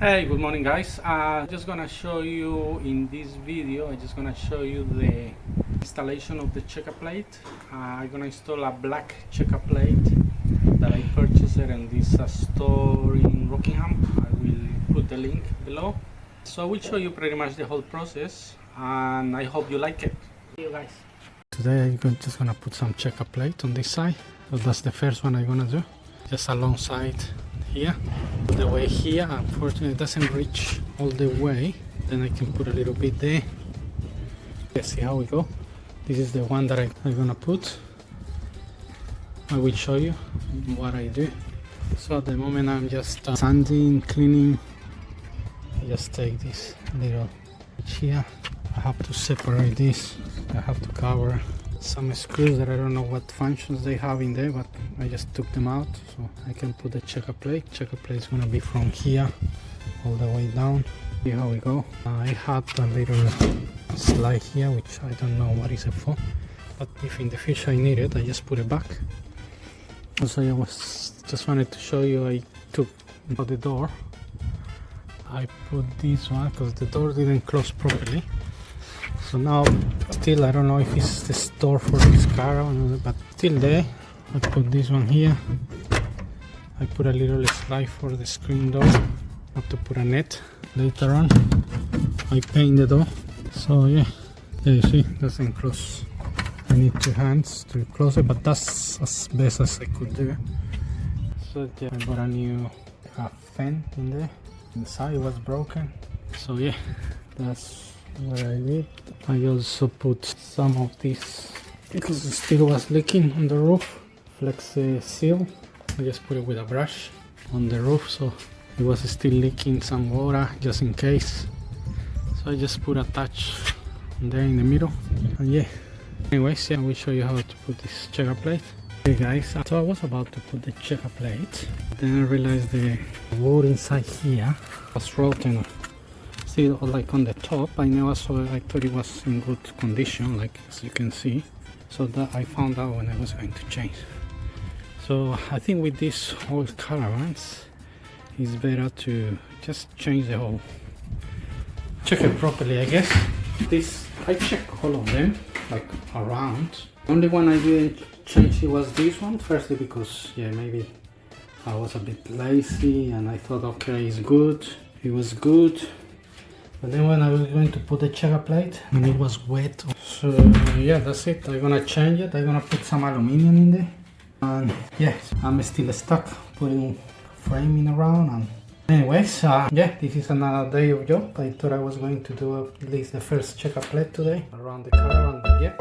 Hey, good morning guys. Just gonna show you in this video, I'm just gonna show you the installation of the checker plate. I'm gonna install a black checker plate that I purchased in this store in Rockingham. I will put the link below. So I will show you pretty much the whole process and I hope you like it. See you guys. Today I'm just gonna put some checker plate on this side. So that's the first one I'm gonna do. Just alongside here, the way here. Unfortunately it doesn't reach all the way, then I can put a little bit there. Let's see how we go. This is the one that I'm gonna put. I will show you what I do. So at the moment I'm just sanding, cleaning. I just take this little here. I have to separate this. I have to cover some screws that I don't know what functions they have in there, but I just took them out so I can put the checker plate. Checker plate is gonna be from here all the way down. See how we go. I had a little slide here which I don't know what is it for, but if in the future I need it, I just put it back. Also, I just wanted to show you, I took out the door. I put this one because the door didn't close properly. So now, still I don't know if it's the store for this Caravan, but still there. I put this one here. I put a little slide for the screen door. I have to put a net later on. I paint the door. So yeah, you see, it doesn't close. I need two hands to close it, but that's as best as I could do. So yeah, I bought a new fan in there. Inside was broken. So yeah, that's what I did. I also put some of this because it still was leaking on the roof. Flex seal. I just put it with a brush on the roof, so it was still leaking some water just in case. So I just put a touch there in the middle. And yeah. Anyways, yeah, I will show you how to put this checker plate. Hey guys, so I was about to put the checker plate, then I realized the wood inside here was rotten. Still like on the top, I never saw it. I thought it was in good condition, like as you can see. So that I found out when I was going to change. So I think with these old Caravans, it's better to just change the whole, check it properly, I guess. This, I check all of them, like around. Only one I didn't change it was this one. Firstly because, yeah, maybe I was a bit lazy and I thought, okay, it's good. It was good. But then when I was going to put the checker plate and it was wet, so yeah, that's it. I'm gonna change it. I'm gonna put some aluminum in there, and yeah, I'm still stuck putting framing around. And anyways, yeah, this is another day of job. I thought I was going to do at least the first checker plate today around the Caravan, but yeah.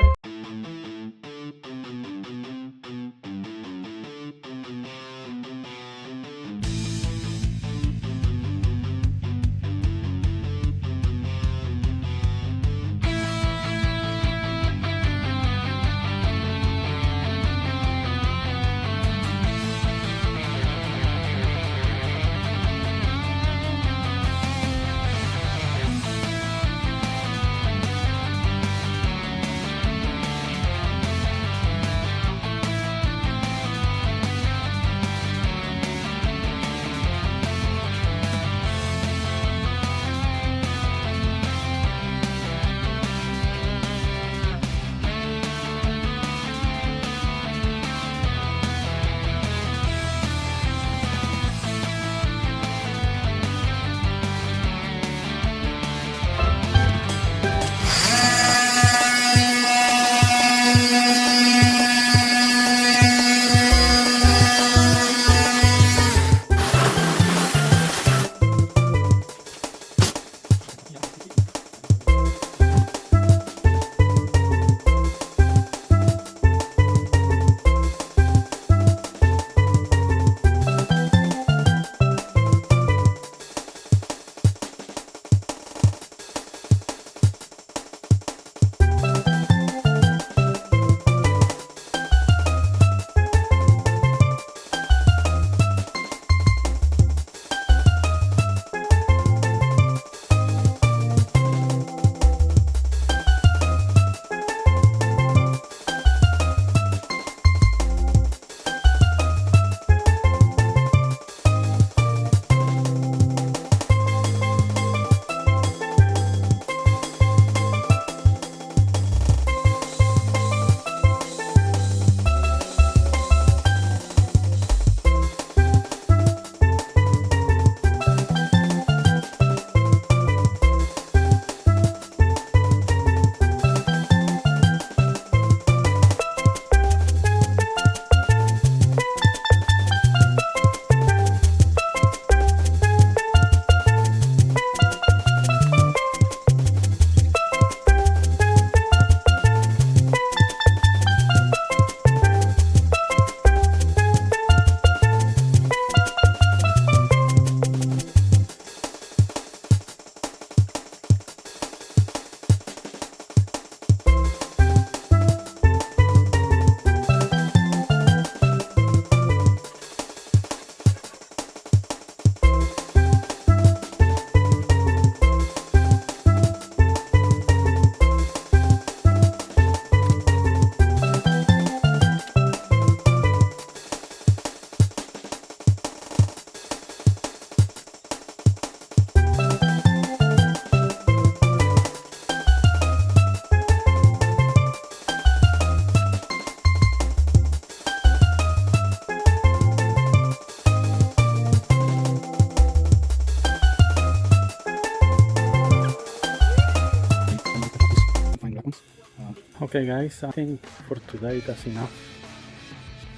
Okay guys, I think for today that's enough.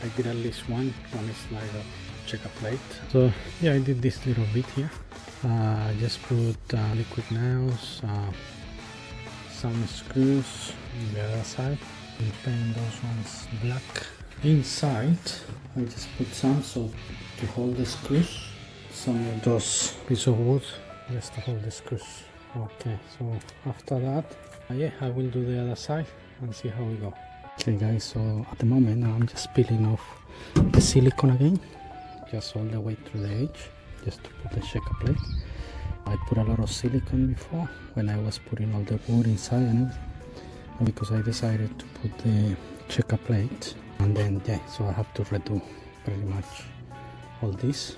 I did at least one slide of checker plate. So yeah, I did this little bit here. I just put liquid nails, some screws on the other side, and paint those ones black. Inside I just put some so to hold the screws, some of those pieces of wood just to hold the screws. Okay, so after that yeah, I will do the other side and see how we go. Okay guys, so at the moment I'm just peeling off the silicone again, just all the way through the edge, just to put the checker plate. I put a lot of silicone before when I was putting all the wood inside and everything, and because I decided to put the checker plate, and then yeah, so I have to redo pretty much all this.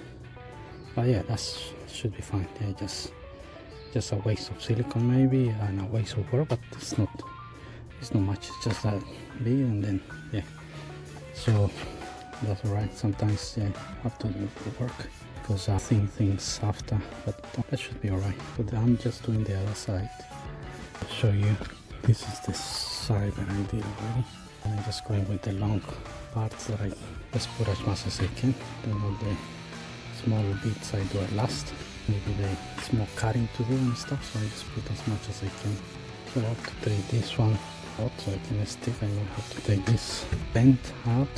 But yeah, that should be fine. Yeah, just a waste of silicone maybe and a waste of work, but it's not much. It's just that big, and then yeah, so that's alright. Sometimes yeah, have to do the work because I think things after, but that should be alright. But I'm just doing the other side. I'll show you. This is the side that I did already. And I'm just going with the long parts that I just put as much as I can. Then all the small bits I do at last. Maybe the small cutting to do and stuff, so I just put as much as I can. So I have to take this one out so I can stick. I will have to take this bent out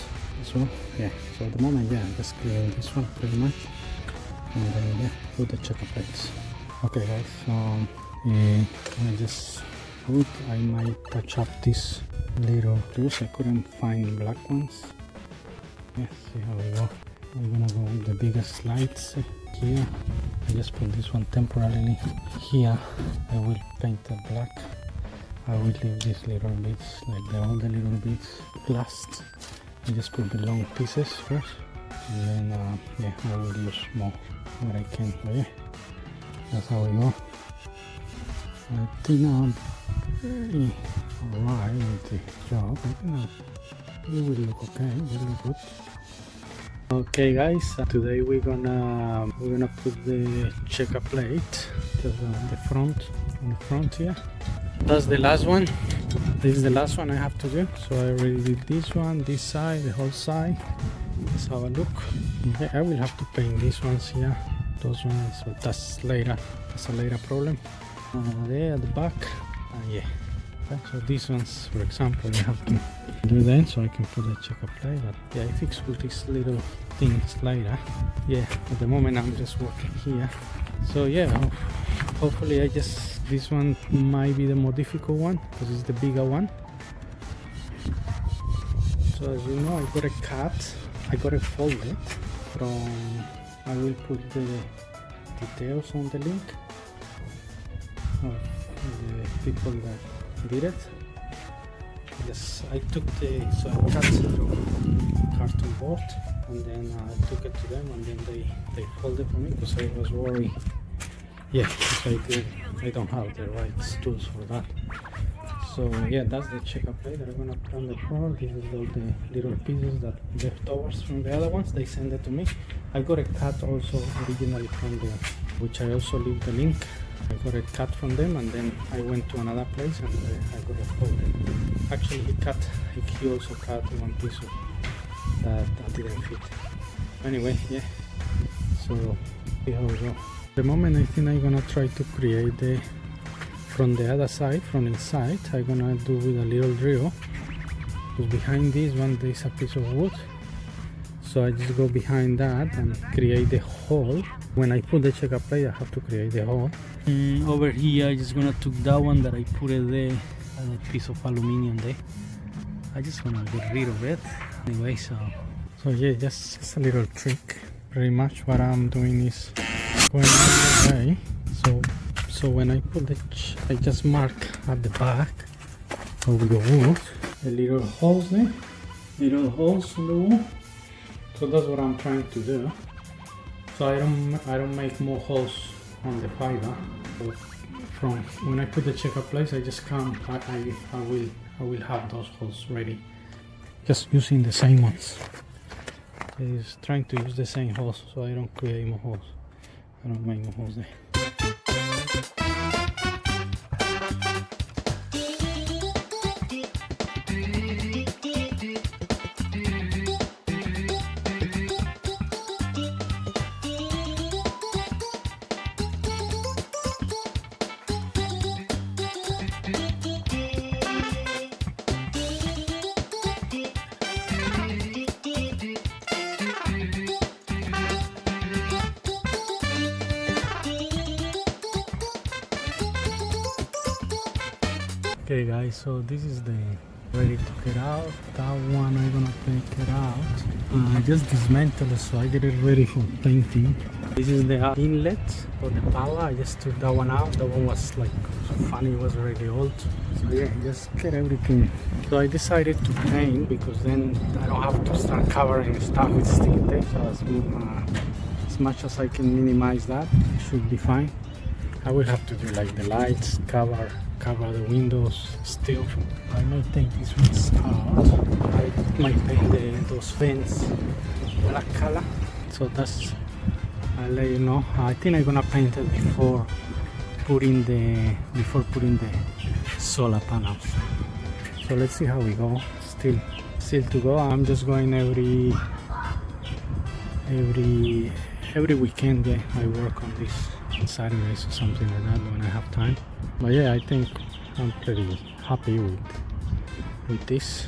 as well. Yeah, so at the moment yeah, I'm just clearing this one pretty much, and then yeah, put the checker plates. Okay guys, so I just put, I might touch up this little tools. I couldn't find black ones. Yeah, see how we go. I'm gonna go with the biggest slides here. I just put this one temporarily here. I will paint it black. I will leave these little bits, like all the little bits last. I just put the long pieces first, and then yeah, I will use more what I can. But yeah, that's how we go. I think I'm very alright with the job. I think it will look okay. It will look good. Okay guys, today we're gonna put the checker plate just on the front here. That's the last one. This is the last one I have to do. So I already did this one, this side, the whole side. Let's have a look. Okay, I will have to paint these ones here, those ones, but that's later. That's a later problem. There at the back, yeah. Okay, so these ones, for example, I have to do that so I can put the checker plate. But yeah, I fix all these little things later. Yeah, at the moment I'm just working here. So yeah, hopefully this one might be the more difficult one because it's the bigger one. So as you know, I got a cut. I got it folded from. I will put the details on the link of the people that did it. Yes, I took so I cut the carton board, and then I took it to them, and then they folded for me because I was worried. Yeah, because I don't have the right tools for that. So yeah, that's the checker plate that I'm gonna put on the floor. This is all the little pieces that leftovers from the other ones. They sent it to me. I got a cut also originally from them, which I also leave the link. I got a cut from them, and then I went to another place and I got it folded. Actually, he also cut one piece of that didn't fit. Anyway, yeah. So see how we go. At the moment, I think I'm gonna try to create the from the other side, from inside. I'm gonna do with a little drill. Because behind this one there is a piece of wood. So I just go behind that and create the hole. When I put the checker plate, I have to create the hole. Over here, I just gonna took that one that I put it there, that piece of aluminum there. I just gonna get rid of it. Anyway, so yeah, just a little trick. Pretty much what I'm doing is going all the way. So when I put I just mark at the back of the wood, the little holes there, little holes in the wood. So that's what I'm trying to do. So I don't make more holes on the fiber. So from when I put the checker plate, I just come. I will have those holes ready. Just using the same ones. Is trying to use the same holes so I don't create more holes. I don't make more holes there. Okay guys, so this is the ready to get out. That one I'm gonna take it out. I just dismantled it, so I get it ready for painting. This is the inlet for the power. I just took that one out. That one was like funny, it was already old. So yeah, just get everything. So I decided to paint because then I don't have to start covering stuff with sticky tape. So as much as I can minimize that, it should be fine. I will have to do like the lights, cover the windows still. I might take these ones out. I might paint those fence black color. So that's, I'll let you know. I think I'm gonna paint it before putting the solar panels. So let's see how we go. Still to go. I'm just going every weekend. Yeah, I work on this Saturdays or something like that when I have time. But yeah, I think I'm pretty happy with this.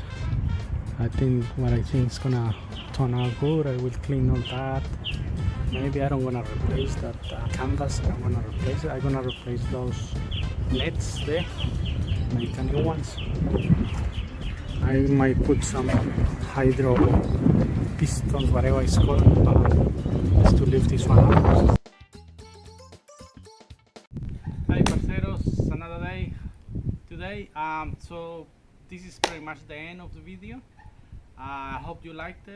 I think what I think is gonna turn out good. I will clean all that. Maybe I don't wanna replace that canvas. I don't wanna replace it. I'm gonna replace those nets there, make a new ones. I might put some hydro pistons, whatever it's called, just to lift this one up. Hi parceros, another day today. So this is pretty much the end of the video. I hope you liked it.